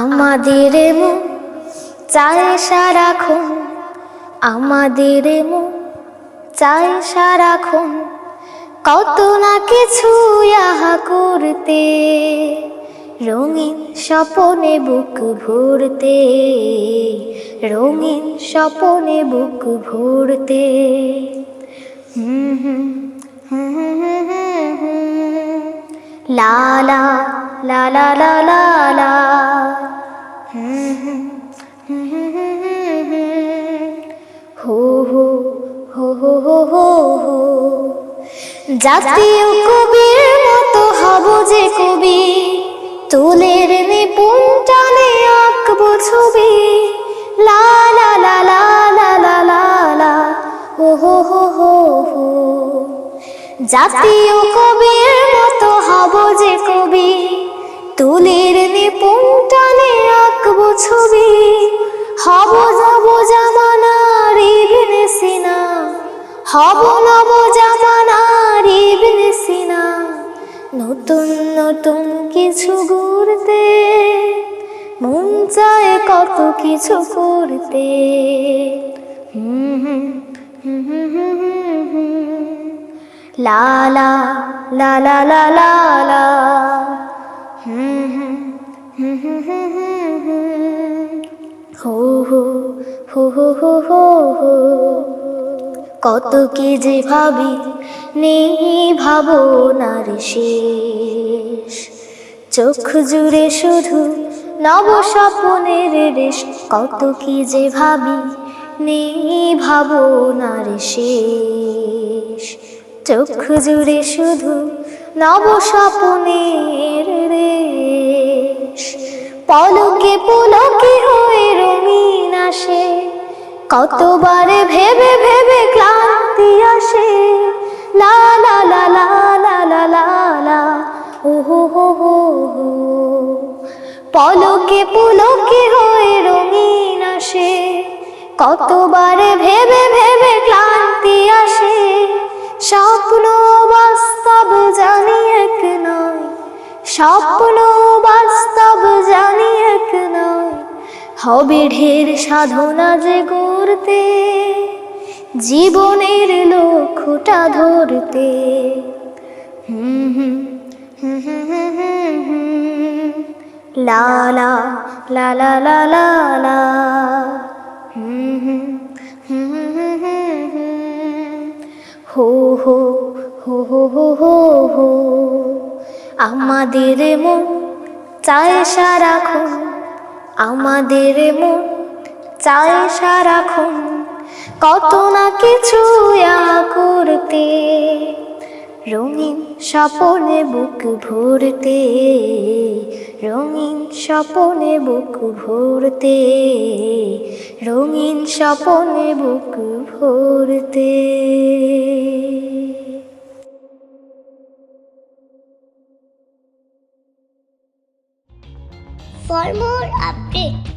আমাদের মন চায় সারাক্ষণ, আমাদের মন চায় সারাক্ষণ কত না কিছু আহা করতে, রঙিন স্বপনে বুক ভরতে, রঙিন স্বপনে বুক ভরতে। লা লা লা লা লা লা লা, হো হো হো হো হো হো হো। জাতীয় কবির মতো হব যে কবি, তুলের নিপুণ টানে আঁকবো ছবি। লা লা লা লা লা লা লা লা, হো হো হো হো হো। জাতীয় কবির মতো হব যে কবি, তুলের নিপুণ টানে আঁকবো ছবি। হব নব জামানার ইবনে সিনা, হব নব জামানার ইবনে সিনা। নতুন নতুন কিছু গড়তে, মন চায় কত কিছু করতে। লা লা লা লা লা লা লা, হো হো হো হো হো হো হো। কত কি যে ভাবি নেই ভাবনার শেষ, চোখ জুড়ে শুধু নব স্বপ্নের রেশ। কত কি যে ভাবি নেই ভাবনার শেষ, চোখ জুড়ে শুধু নব স্বপ্নের রেশ। পলকে পুলকে হয়ে রঙিন আসে, কতবার ভেবে ভেবে ক্লান্তি আসে। লা লা লা লা লা লা লা লা, ও হো হো হো হো। পলকে পুলকে হয়ে রঙিন আসে, কতবার ভেবে ভেবে ক্লান্তি আসে। স্বপ্ন বাস্তব জানি এক নয়, স্বপ্ন বাস্তব জানি এক নয়। হবে ঢের সাধনা যে গড়তে, জীবনের লক্ষ্যটা ধরতে। লা লা লা লা লা লা লা, হো হো হো হো হো হো হো। আমাদের মন চায় সারাক্ষণ, আমাদের মন চায় সারাক্ষণ কত না কিছু করতে, রঙিন স্বপনে বুক ভরতে, রঙিন স্বপনে বুক ভরতে, রঙিন স্বপনে বুক ভরতে। For more updates,